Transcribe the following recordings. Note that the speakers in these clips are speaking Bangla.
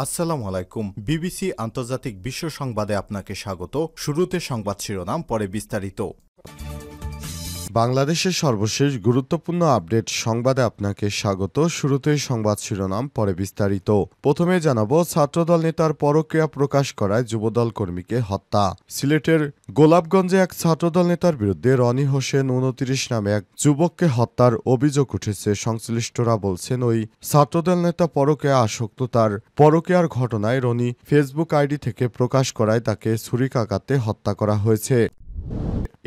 আসসালামু আলাইকুম। বিবিসি আন্তর্জাতিক বিশ্ব সংবাদে আপনাকে স্বাগত। শুরুতে সংবাদ শিরোনাম, পরে বিস্তারিত। বাংলাদেশের সর্বশেষ গুরুত্বপূর্ণ আপডেট সংবাদে আপনাকে স্বাগত। শুরুতেই সংবাদ শিরোনাম, পরে বিস্তারিত। প্রথমে জানাবো, ছাত্রদল নেতার পরক্রিয়া প্রকাশ করায় যুবদল কর্মীকে হত্যা। সিলেটের গোলাপগঞ্জে এক ছাত্রদল নেতার বিরুদ্ধে রনি হোসেন ২৯ নামে এক যুবককে হত্যার অভিযোগ উঠেছে। সংশ্লিষ্টরা বলছেন, ওই ছাত্রদল নেতা পরক্রিয়া আসক্ত। তার পরক্রিয়ার ঘটনায় রনি ফেসবুক আইডি থেকে প্রকাশ করায় তাকে ছুরিকাঘাতে হত্যা করা হয়েছে।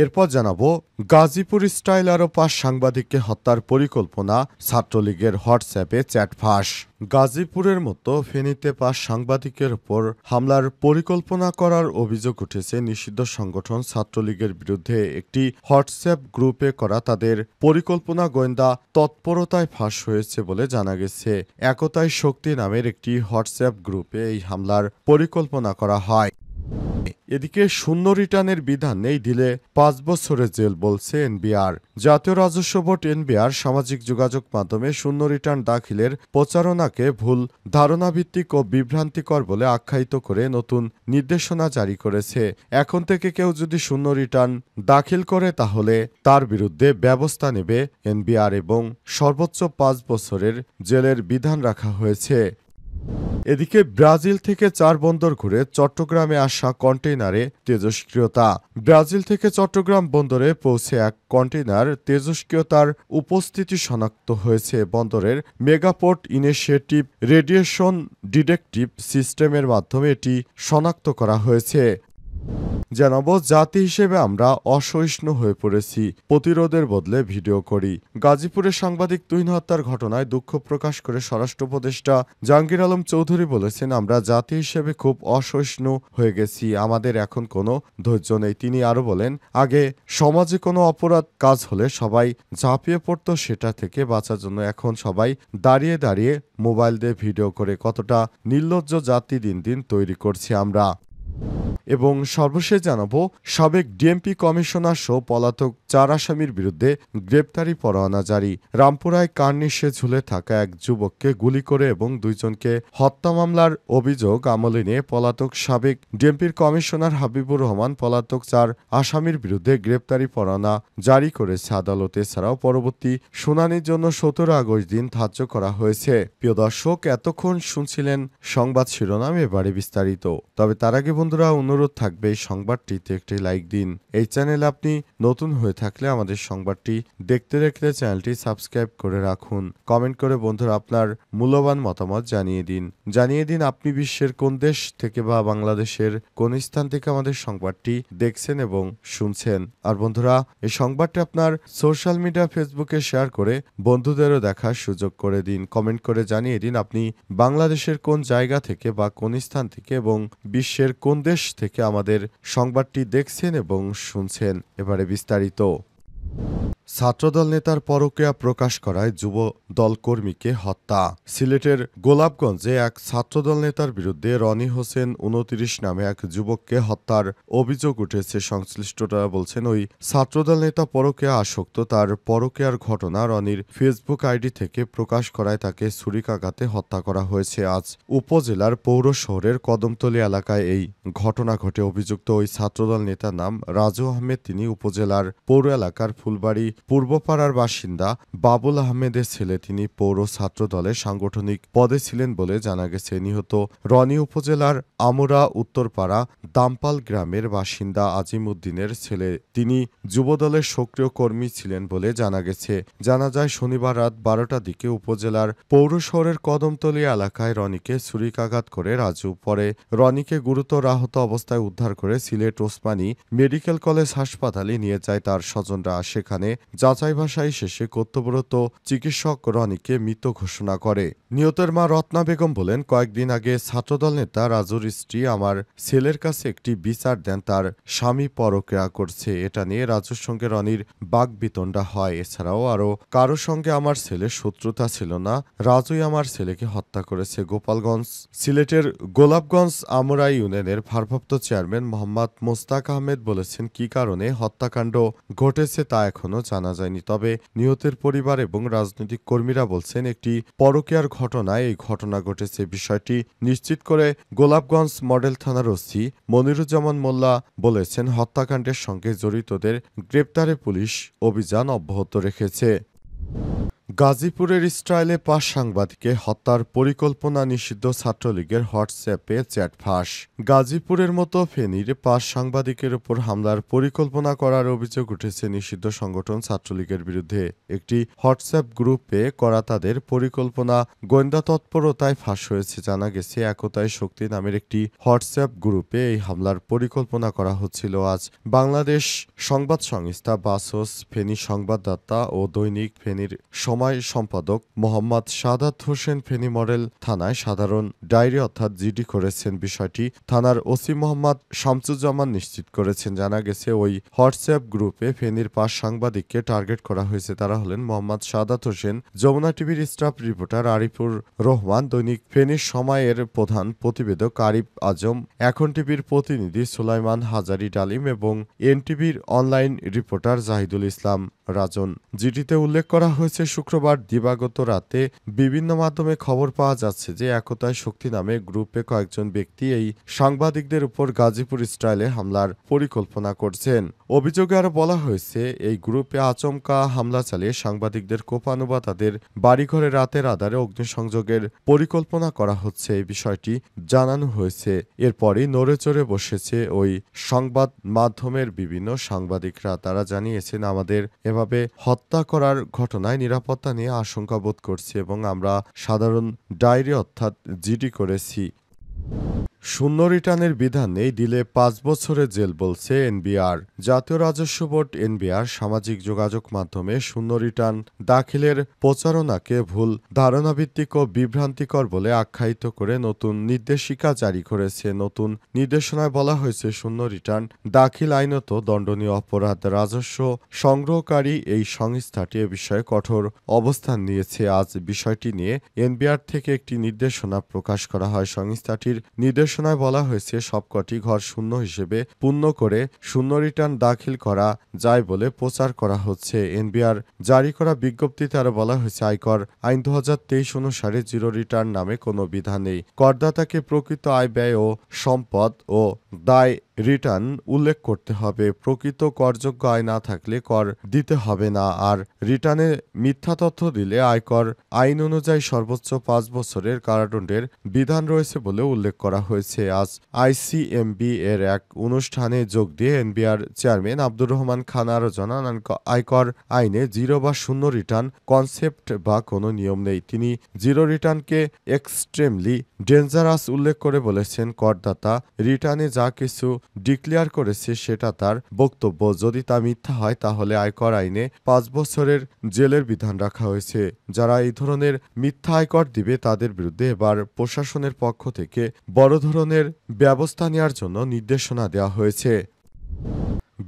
এরপর জানাবো, গাজীপুর স্টাইল আরও ৫ সাংবাদিককে হত্যার পরিকল্পনা, ছাত্রলীগের হোয়াটসঅ্যাপে চ্যাট ফাঁস। গাজীপুরের মতো ফেনীতে ৫ সাংবাদিকের উপর হামলার পরিকল্পনা করার অভিযোগ উঠেছে নিষিদ্ধ সংগঠন ছাত্রলীগের বিরুদ্ধে। একটি হোয়াটসঅ্যাপ গ্রুপে করা তাদের পরিকল্পনা গোয়েন্দা তৎপরতায় ফাঁস হয়েছে বলে জানা গেছে। একতাই শক্তি নামের একটি হোয়াটসঅ্যাপ গ্রুপে এই হামলার পরিকল্পনা করা হয়। এদিকে শূন্য রিটার্নের বিধান নেই, দিলে ৫ বছরের জেল, বলছে এনবিআর। জাতীয় রাজস্ব বোর্ড এনবিআর সামাজিক যোগাযোগ মাধ্যমে শূন্য রিটার্ন দাখিলের প্রচারণাকে ভুল ধারণাভিত্তিক ও বিভ্রান্তিকর বলে আখ্যায়িত করে নতুন নির্দেশনা জারি করেছে। এখন থেকে কেউ যদি শূন্য রিটার্ন দাখিল করে তাহলে তার বিরুদ্ধে ব্যবস্থা নেবে এনবিআর এবং সর্বোচ্চ ৫ বছরের জেলের বিধান রাখা হয়েছে। এদিকে ব্রাজিল থেকে ৪ বন্দর ঘুরে চট্টগ্রামে আসা কন্টেইনারে তেজস্ক্রিয়তা। ব্রাজিল থেকে চট্টগ্রাম বন্দরে পৌঁছে এক কন্টেইনার তেজস্ক্রিয়তার উপস্থিতি শনাক্ত হয়েছে। বন্দরের মেগাপোর্ট ইনিশিয়েটিভ রেডিয়েশন ডিটেকটিভ সিস্টেমের মাধ্যমে এটি শনাক্ত করা হয়েছে। জানাবো, জাতি হিসেবে আমরা অসহিষ্ণু হয়ে পড়েছি, প্রতিরোধের বদলে ভিডিও করি। গাজীপুরের সাংবাদিক তুহিন হত্যার ঘটনায় দুঃখ প্রকাশ করে স্বরাষ্ট্র উপদেষ্টা জাহাঙ্গীর আলম চৌধুরী বলেছেন, আমরা জাতি হিসেবে খুব অসহিষ্ণু হয়ে গেছি, আমাদের এখন কোনো ধৈর্য নেই। তিনি আরও বলেন, আগে সমাজে কোনো অপরাধ কাজ হলে সবাই ঝাঁপিয়ে পড়তো, সেটা থেকে বাঁচার জন্য এখন সবাই দাঁড়িয়ে দাঁড়িয়ে মোবাইল দিয়ে ভিডিও করে। কতটা নির্লজ্জ জাতি দিন দিন তৈরি করছি আমরা। এবং সর্বশেষ জানাবো, সাবেক ডিএমপি কমিশনার সহ পলাতক ৪ আসামির বিরুদ্ধে গ্রেপ্তারি পরোয়ানা জারি। রামপুরায় কার্নিশে ঝুলে থাকা এক যুবককে গুলি করে এবং ২ জনকে হত্যা মামলার অভিযোগ আমলে নিয়ে পলাতক সাবেক ডিএমপির কমিশনার হাবিবুর রহমান পলাতক ৪ আসামির বিরুদ্ধে গ্রেপ্তারি পরোয়ানা জারি করেছে আদালত। এছাড়াও পরবর্তী শুনানির জন্য ১৭ আগস্ট দিন ধার্য করা হয়েছে। প্রিয় দর্শক, এতক্ষণ শুনছিলেন সংবাদ শিরোনাম, এবারে বিস্তারিত। তবে তার আগে বন্ধুরা, অনুরোধ থাকবে এই সংবাদটিতে একটি লাইক দিন। এই চ্যানেলে আপনি নতুন হয়ে থাকলে আমাদের সংবাদটি দেখতে দেখতে চ্যানেলটি সাবস্ক্রাইব করে রাখুন। কমেন্ট করে বন্ধুরা আপনার মূল্যবান মতামত জানিয়ে দিন আপনি বিশ্বের কোন দেশ থেকে বা বাংলাদেশের কোন স্থান থেকে আমাদের সংবাদটি দেখছেন এবং শুনছেন। আর বন্ধুরা, এই সংবাদটি আপনার সোশ্যাল মিডিয়া ফেসবুকে শেয়ার করে বন্ধুদেরও দেখার সুযোগ করে দিন। কমেন্ট করে জানিয়ে দিন আপনি বাংলাদেশের কোন জায়গা থেকে বা কোন স্থান থেকে এবং বিশ্বের কোন দেশ থেকে আমাদের সংবাদটি দেখছেন এবং শুনছেন। এবারে বিস্তারিত। ছাত্রদল নেতার পরক্রিয়া প্রকাশ করায় যুব দল কর্মীকে হত্যা। সিলেটের গোলাপগঞ্জে এক ছাত্রদল নেতার বিরুদ্ধে রনি হোসেন ২৯ নামে এক যুবককে হত্যার অভিযোগ উঠেছে। সংশ্লিষ্টরা বলছেন, ওই ছাত্রদল নেতা পরক্রিয়া আসক্ত। তার পরক্রিয়ার ঘটনা রনির ফেসবুক আইডি থেকে প্রকাশ করায় তাকে ছুরিকাঘাতে হত্যা করা হয়েছে। আজ উপজেলার পৌর শহরের কদমতলী এলাকায় এই ঘটনা ঘটে। অভিযুক্ত ওই ছাত্রদল নেতার নাম রাজু আহমেদ। তিনি উপজেলার পৌর এলাকার ফুলবাড়ি পূর্বপাড়ার বাসিন্দা বাবুল আহমেদের ছেলে। তিনি পৌর ছাত্র দলের সাংগঠনিক পদে ছিলেন বলে জানা গেছে। নিহত রনি উপজেলার আমুরা উত্তরপাড়া দামপাল গ্রামের বাসিন্দা আজিম উদ্দিনের ছেলে। তিনি যুবদলের সক্রিয় কর্মী ছিলেন বলে জানা গেছে। জানা যায়, শনিবার রাত ১২টার দিকে উপজেলার পৌর শহরের কদমতলী এলাকায় রনিকে ছুরিকাঘাত করে রাজু। পরে রনিকে গুরুতর আহত অবস্থায় উদ্ধার করে সিলেট ওসমানী মেডিকেল কলেজ হাসপাতালে নিয়ে যায় তার স্বজনরা। সেখানে যাচাই বাছাই শেষে কর্তব্যরত চিকিৎসক রনিকে মৃত ঘোষণা করে। নিহতের মা রত্না বেগম বলেন, কয়েকদিন আগে ছাত্রদল নেতা রাজুর স্ত্রী আমার ছেলের কাছে একটি বিচার দেন, তার স্বামী পরক্রিয়া করছে। এটা নিয়ে রাজুর সঙ্গে রনির বাকবিতণ্ডা হয়। এছাড়াও আরও কারো সঙ্গে আমার ছেলের শত্রুতা ছিল না। রাজুই আমার ছেলেকে হত্যা করেছে। গোপালগঞ্জ সিলেটের গোলাপগঞ্জ আমুরা ইউনিয়নের ভারপ্রাপ্ত চেয়ারম্যান মোহাম্মদ মোস্তাক আহমেদ বলেছেন, কি কারণে হত্যাকাণ্ড ঘটেছে তা এখনো জানা জানা যায়নি। তবে নিহতের পরিবার এবং রাজনৈতিক কর্মীরা বলছেন একটি পরকীয়ার ঘটনায় এই ঘটনা ঘটেছে। বিষয়টি নিশ্চিত করে গোলাপগঞ্জ মডেল থানার ওসি মনিরুজ্জামান মোল্লা বলেছেন, হত্যাকাণ্ডের সঙ্গে জড়িতদের গ্রেপ্তারে পুলিশ অভিযান অব্যাহত রেখেছে। গাজীপুরের ইসরায়েলে ৫ সাংবাদিককে হত্যার পরিকল্পনা নিষিদ্ধ ছাত্রলীগের হোয়াটসঅ্যাপে চ্যাট ফাঁস। গাজীপুরের মতো ফেনীর ৫ সাংবাদিকের উপর হামলার পরিকল্পনা করার অভিযোগ উঠেছে নিষিদ্ধ সংগঠন ছাত্রলীগের বিরুদ্ধে। একটি হোয়াটসঅ্যাপ গ্রুপে করা তাদের পরিকল্পনা গোয়েন্দা তৎপরতায় ফাঁস হয়েছে। জানা গেছে, একতায় শক্তি নামের একটি হোয়াটসঅ্যাপ গ্রুপে এই হামলার পরিকল্পনা করা হচ্ছিল। আজ বাংলাদেশ সংবাদ সংস্থা বাসস, ফেনী সংবাদদাতা ও দৈনিক ফেনীর সময় সম্পাদক মোহাম্মদ সাদাত হোসেন ফেনী মডেল থানায় সাধারণ ডায়েরি অর্থাৎ জিডি করেছেন। বিষয়টি থানার ওসি মোহাম্মদ শামসুজ্জামান নিশ্চিত করেছেন। জানা গেছে, ওই হোয়াটসঅ্যাপ গ্রুপে ফেনীর ৫ সাংবাদিককে টার্গেট করা হয়েছে। তারা হলেন মোহাম্মদ সাদাত হোসেন, যমুনা টিভির স্টাফ রিপোর্টার আরিফুর রহমান, দৈনিক ফেনীর সময়ের প্রধান প্রতিবেদক আরিফ আজম, এখন টিভির প্রতিনিধি সুলাইমান হাজারি ডালিম এবং এনটিভির অনলাইন রিপোর্টার জাহিদুল ইসলাম রাজন। জিডিতে উল্লেখ করা হয়েছে, শুক্রবার দিবাগত রাতে বিভিন্ন মাধ্যমে খবর পাওয়া যাচ্ছে যে একতায় শক্তি নামে গ্রুপে কয়েকজন ব্যক্তি এই সাংবাদিকদের উপর গাজীপুর স্টাইলে হামলার পরিকল্পনা করছেন। অভিযোগে আরও বলা হয়েছে, এই গ্রুপে আচমকা হামলা চালিয়ে সাংবাদিকদের কোপানো বা তাদের বাড়িঘরে রাতের আধারে অগ্নিসংযোগের পরিকল্পনা করা হচ্ছে। এই বিষয়টি জানানো হয়েছে। এরপরই নড়েচড়ে বসেছে ওই সংবাদ মাধ্যমের বিভিন্ন সাংবাদিকরা। তারা জানিয়েছেন, আমাদের এভাবে হত্যা করার ঘটনায় নিরাপত্তা নিয়ে আশঙ্কা বোধ করছি এবং আমরা সাধারণ ডায়েরি অর্থাৎ জিডি করেছি। শূন্য রিটার্নের বিধান নেই, দিলে ৫ বছরের জেল বলছে এনবিআর। জাতীয় রাজস্ব বোর্ড এনবিআর সামাজিক যোগাযোগ মাধ্যমে শূন্য রিটার্ন দাখিলের প্রচারণাকে ভুল ধারণাভিত্তিক ও বিভ্রান্তিকর বলে আখ্যায়িত করে নতুন নির্দেশিকা জারি করেছে। নতুন নির্দেশনায় বলা হয়েছে, শূন্য রিটার্ন দাখিল আইনত দণ্ডনীয় অপরাধ। রাজস্ব সংগ্রহকারী এই সংস্থাটি এ বিষয়ে কঠোর অবস্থান নিয়েছে। আজ বিষয়টি নিয়ে এনবিআর থেকে একটি নির্দেশনা প্রকাশ করা হয়। সংস্থাটির নির্দেশনায় বলা হয়েছে, সবকটি ঘর শূন্য হিসেবে পূর্ণ করে শূন্য রিটার্ন দাখিল করা যায় বলে প্রচার করা হচ্ছে। এনবিআর জারি করা বিজ্ঞপ্তিতে আরও বলা হয়েছে, আয়কর আইন ২০২৩ অনুসারে জিরো রিটার্ন নামে কোনো বিধান নেই। করদাতাকে প্রকৃত আয়, ব্যয় ও সম্পদ ও দায় রিটার্ন উল্লেখ করতে হবে। প্রকৃত করযোগ্য আয় না থাকলে কর দিতে হবে না। আর রিটার্নে মিথ্যা তথ্য দিলে আয়কর আইন অনুযায়ী সর্বোচ্চ ৫ বছরের কারাদণ্ডের বিধান রয়েছে বলে উল্লেখ করা হয়েছে। আজ আইসিএমবি এর এক অনুষ্ঠানে যোগ দিয়ে এনবিআর চেয়ারম্যান আব্দুর রহমান খান আরও জানান, আয়কর আইনে জিরো বা শূন্য রিটার্ন কনসেপ্ট বা কোনো নিয়ম নেই। তিনি জিরো রিটার্নকে এক্সট্রিমলি ডেঞ্জারাস উল্লেখ করে বলেছেন, করদাতা রিটার্নে যা কিছু ডিক্লেয়ার করেছে সেটা তার বক্তব্য। যদি তা মিথ্যা হয় তাহলে আয়কর আইনে ৫ বছরের জেলের বিধান রাখা হয়েছে। যারা এই ধরনের মিথ্যা আয়কর দিবে তাদের বিরুদ্ধে এবার প্রশাসনের পক্ষ থেকে বড় ধরনের ব্যবস্থা নেওয়ার জন্য নির্দেশনা দেওয়া হয়েছে।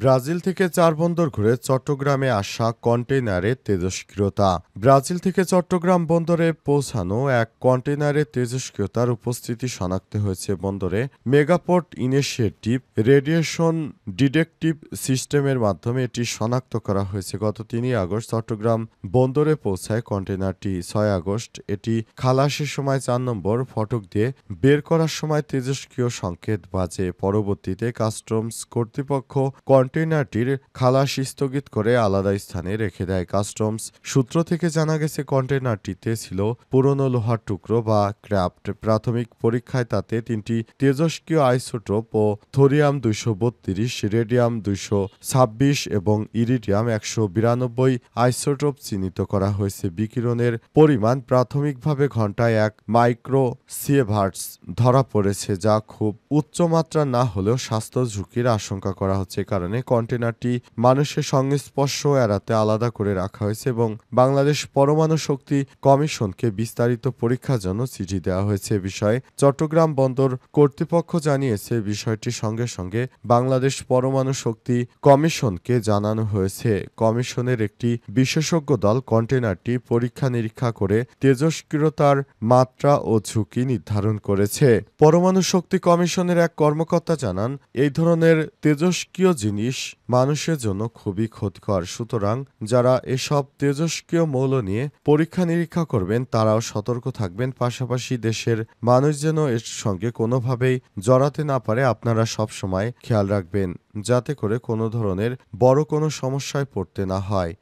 ব্রাজিল থেকে ৪ বন্দর ঘুরে চট্টগ্রামে আসা কন্টেইনারে তেজস্ক্রিয়তা। ব্রাজিল থেকে চট্টগ্রাম বন্দরে পৌঁছানো এক কন্টেইনারে তেজস্ক্রিয়তার উপস্থিতি শনাক্ত হয়েছে। বন্দরে মেগাপোর্ট ইনিশিয়েটিভ রেডিয়েশন ডিটেকটিভ সিস্টেমের মাধ্যমে এটি শনাক্ত করা হয়েছে। গত ৩ আগস্ট চট্টগ্রাম বন্দরে পৌঁছায় কন্টেইনারটি। ৬ আগস্ট এটি খালাসের সময় ৪ নম্বর ফটক দিয়ে বের করার সময় তেজস্ক্রিয় সংকেত বাজে। পরবর্তীতে কাস্টমস কর্তৃপক্ষ কন্টেইনারটির খালাস স্থগিত করে আলাদা স্থানে রেখে দেয়। কাস্টমস সূত্র থেকে জানা গেছে, কন্টেইনারটিতে ছিল পুরনো লোহার টুকরো বা ক্র্যাফট। প্রাথমিক পরীক্ষায় তাতে ৩টি তেজস্ক্রিয় আইসোটোপ ও থোরিয়াম ২৩২, রেডিয়াম ২২৬ এবং ইরিডিয়াম ১৯২ আইসোটোপ চিহ্নিত করা হয়েছে। বিকিরণের পরিমাণ প্রাথমিকভাবে ঘন্টায় ১ মাইক্রোসিয়েভার্টস ধরা পড়েছে, যা খুব উচ্চমাত্রা না হলেও স্বাস্থ্য ঝুঁকির আশঙ্কা করা হচ্ছে। কারণে কন্টেইনারটি মানুষের সংস্পর্শ এড়াতে আলাদা করে রাখা হয়েছে এবং বাংলাদেশ পরমাণু শক্তি কমিশনকে বিস্তারিত পরীক্ষার জন্য চিঠি দেওয়া হয়েছে। বিষয়ে চট্টগ্রাম বন্দর কর্তৃপক্ষ জানিয়েছে, বিষয়টির সঙ্গে সঙ্গে বাংলাদেশ পরমাণু শক্তি কমিশনকে জানানো হয়েছে। কমিশনের একটি বিশেষজ্ঞ দল কন্টেইনারটি পরীক্ষা নিরীক্ষা করে তেজস্ক্রিয়তার মাত্রা ও ঝুঁকি নির্ধারণ করেছে। পরমাণু শক্তি কমিশনের এক কর্মকর্তা জানান, এই ধরনের তেজস্ক্রিয় জিনিস জিনিস মানুষের জন্য খুবই ক্ষতিকর। সুতরাং যারা এসব তেজস্ক্রিয় মৌল নিয়ে পরীক্ষা নিরীক্ষা করবেন তারাও সতর্ক থাকবেন। পাশাপাশি দেশের মানুষ যেন এর সঙ্গে কোনোভাবেই জড়াতে না পারে আপনারা সবসময় খেয়াল রাখবেন, যাতে করে কোনো ধরনের বড় কোনো সমস্যায় পড়তে না হয়।